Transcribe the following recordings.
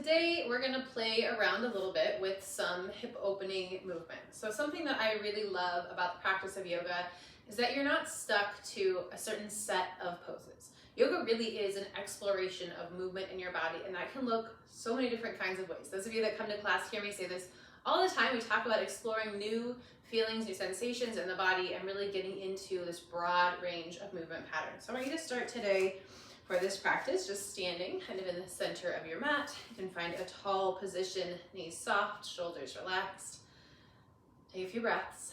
today we're gonna play around a little bit with some hip opening movement. So something that I really love about the practice of yoga is that you're not stuck to a certain set of poses. Yoga really is an exploration of movement in your body, and that can look so many different kinds of ways. Those of you that come to class hear me say this all the time. We talk about exploring new feelings, new sensations in the body, and really getting into this broad range of movement patterns. So I want you to start today for this practice, just standing kind of in the center of your mat. You can find a tall position, knees soft, shoulders relaxed. Take a few breaths.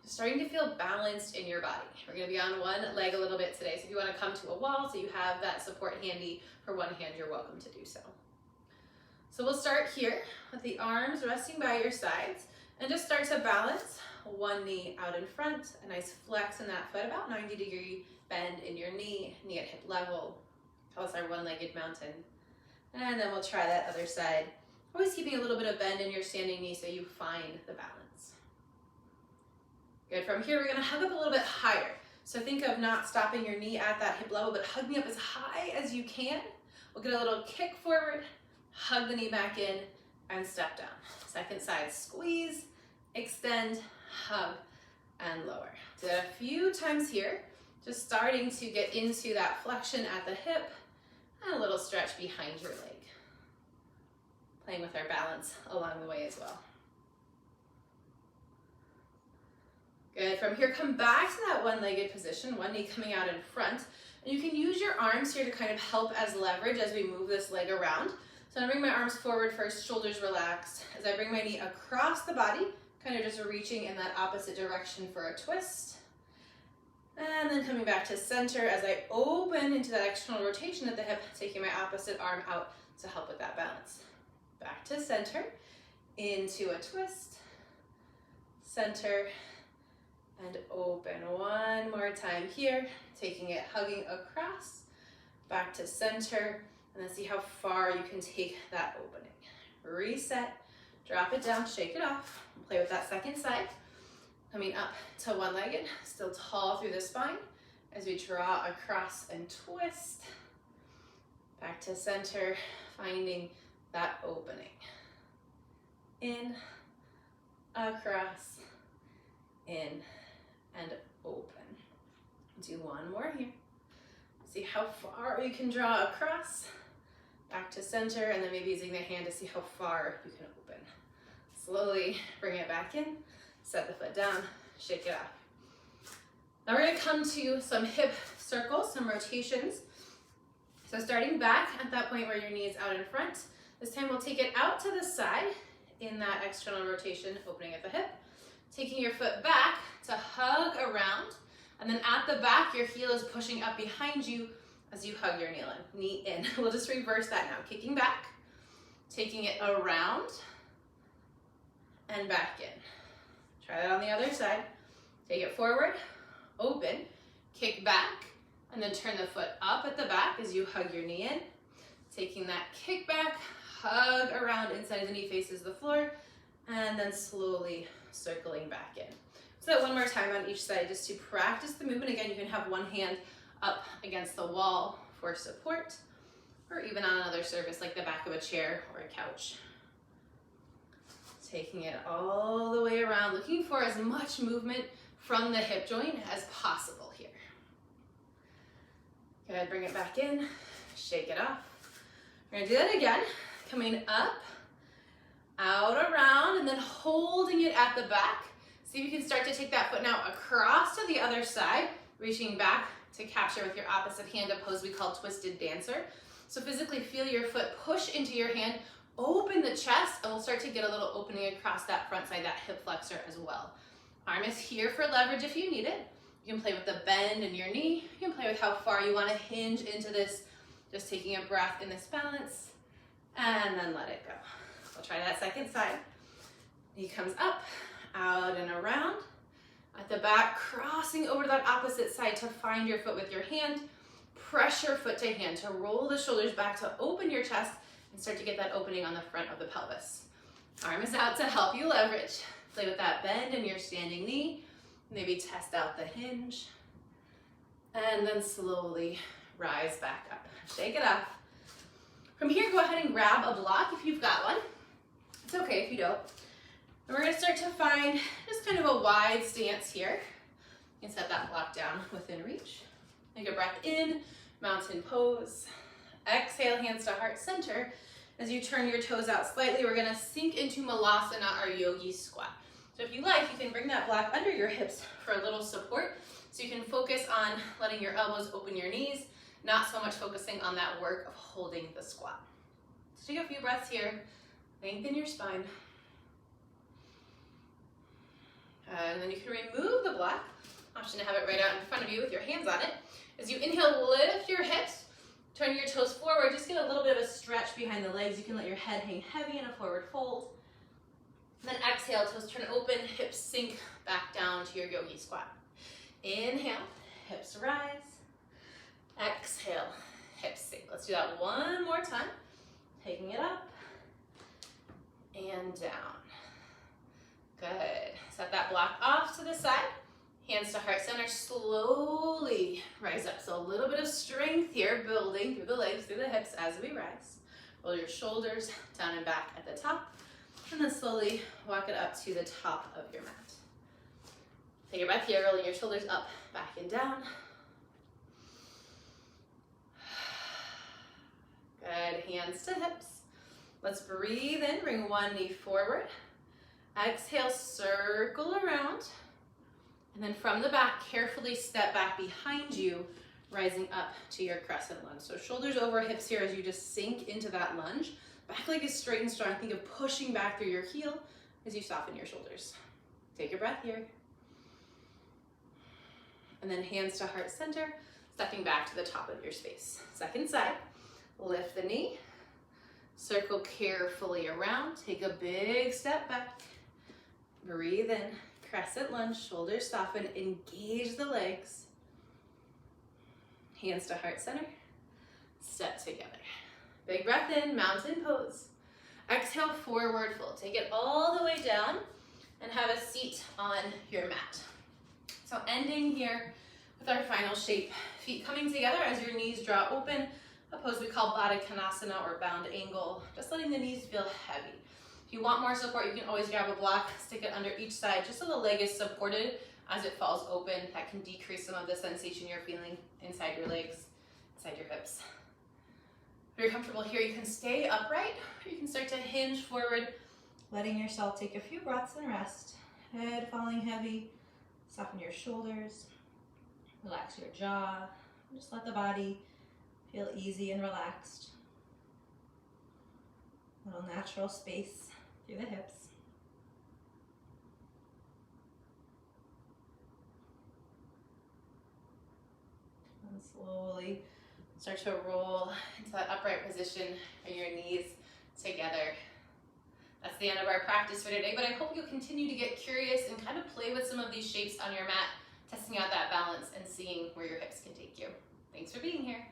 Just starting to feel balanced in your body. We're gonna be on one leg a little bit today. So if you wanna come to a wall so you have that support handy for one hand, you're welcome to do so. So we'll start here with the arms resting by your sides and just start to balance. One knee out in front, a nice flex in that foot, about 90-degree bend in your knee at hip level. Tell us our one-legged mountain. And then we'll try that other side. Always keeping a little bit of bend in your standing knee so you find the balance. Good, from here we're gonna hug up a little bit higher. So think of not stopping your knee at that hip level, but hugging up as high as you can. We'll get a little kick forward, hug the knee back in, and step down. Second side, squeeze, extend, hug, and lower. Do that a few times here, just starting to get into that flexion at the hip and a little stretch behind your leg. Playing with our balance along the way as well. Good, from here come back to that one-legged position, one knee coming out in front, and you can use your arms here to kind of help as leverage as we move this leg around. So I'm gonna bring my arms forward first, shoulders relaxed. As I bring my knee across the body, kind of just reaching in that opposite direction for a twist. And then coming back to center as I open into that external rotation at the hip, taking my opposite arm out to help with that balance. Back to center, into a twist, center, and open. One more time here, taking it, hugging across, back to center, and then see how far you can take that opening. Reset, drop it down, shake it off. Play with that second side. Coming up to one-legged, still tall through the spine as we draw across and twist. Back to center, finding that opening. In, across, in, and open. Do one more here. See how far you can draw across. Back to center, and then maybe using the hand to see how far you can open. Slowly bring it back in, set the foot down, shake it off. Now we're gonna come to some hip circles, some rotations. So starting back at that point where your knee is out in front, this time we'll take it out to the side in that external rotation, opening at the hip, taking your foot back to hug around, and then at the back, your heel is pushing up behind you as you hug your knee in. We'll just reverse that now, kicking back, taking it around, and back in. Try that on the other side. Take it forward, open, kick back, and then turn the foot up at the back as you hug your knee in. Taking that kick back, hug around inside the knee faces the floor, and then slowly circling back in. So that one more time on each side just to practice the movement. Again, you can have one hand up against the wall for support, or even on another surface like the back of a chair or a couch. Taking it all the way around, looking for as much movement from the hip joint as possible here. Good, bring it back in, shake it off. We're gonna do that again, coming up, out around, and then holding it at the back. See if you can start to take that foot now across to the other side, reaching back to capture with your opposite hand a pose we call twisted dancer. So physically feel your foot push into your hand, open the chest, and we'll start to get a little opening across that front side, that hip flexor as well. Arm is here for leverage if you need it. You can play with the bend in your knee. You can play with how far you want to hinge into this, just taking a breath in this balance, and then let it go. We'll try that second side. Knee comes up, out and around. At the back, crossing over to that opposite side to find your foot with your hand. Pressure foot to hand to roll the shoulders back to open your chest and start to get that opening on the front of the pelvis. Arm is out to help you leverage. Play with that bend in your standing knee. Maybe test out the hinge. And then slowly rise back up. Shake it off. From here, go ahead and grab a block if you've got one. It's okay if you don't. And we're gonna start to find just kind of a wide stance here. You can set that block down within reach. Take a breath in, mountain pose. Exhale, hands to heart center. As you turn your toes out slightly, we're gonna sink into Malasana, our yogi squat. So if you like, you can bring that block under your hips for a little support. So you can focus on letting your elbows open your knees, not so much focusing on that work of holding the squat. So take a few breaths here, lengthen your spine. And then you can remove the block. Option to have it right out in front of you with your hands on it. As you inhale, lift your hips, turn your toes forward, just get a little bit of a stretch behind the legs. You can let your head hang heavy in a forward fold. Then exhale, toes turn open, hips sink back down to your yogi squat. Inhale, hips rise. Exhale, hips sink. Let's do that one more time. Taking it up and down. Good. Set that block off to the side. Hands to heart center, slowly rise up. So a little bit of strength here, building through the legs, through the hips as we rise. Roll your shoulders down and back at the top, and then slowly walk it up to the top of your mat. Take a breath here, rolling your shoulders up, back and down. Good, hands to hips. Let's breathe in, bring one knee forward. Exhale, circle around. And then from the back, carefully step back behind you, rising up to your crescent lunge. So shoulders over hips here as you just sink into that lunge. Back leg is straight and strong. Think of pushing back through your heel as you soften your shoulders. Take a breath here. And then hands to heart center, stepping back to the top of your space. Second side, lift the knee, circle carefully around, take a big step back, breathe in. Crescent lunge, shoulders soften, engage the legs. Hands to heart center, step together. Big breath in, mountain pose. Exhale, forward fold. Take it all the way down and have a seat on your mat. So ending here with our final shape. Feet coming together as your knees draw open, a pose we call Baddha Konasana or bound angle, just letting the knees feel heavy. If you want more support, you can always grab a block, stick it under each side, just so the leg is supported as it falls open. That can decrease some of the sensation you're feeling inside your legs, inside your hips. If you're comfortable here, you can stay upright, or you can start to hinge forward, letting yourself take a few breaths and rest. Head falling heavy, soften your shoulders, relax your jaw, just let the body feel easy and relaxed. A little natural space through the hips. And slowly start to roll into that upright position, bring your knees together. That's the end of our practice for today, but I hope you'll continue to get curious and kind of play with some of these shapes on your mat, testing out that balance and seeing where your hips can take you. Thanks for being here.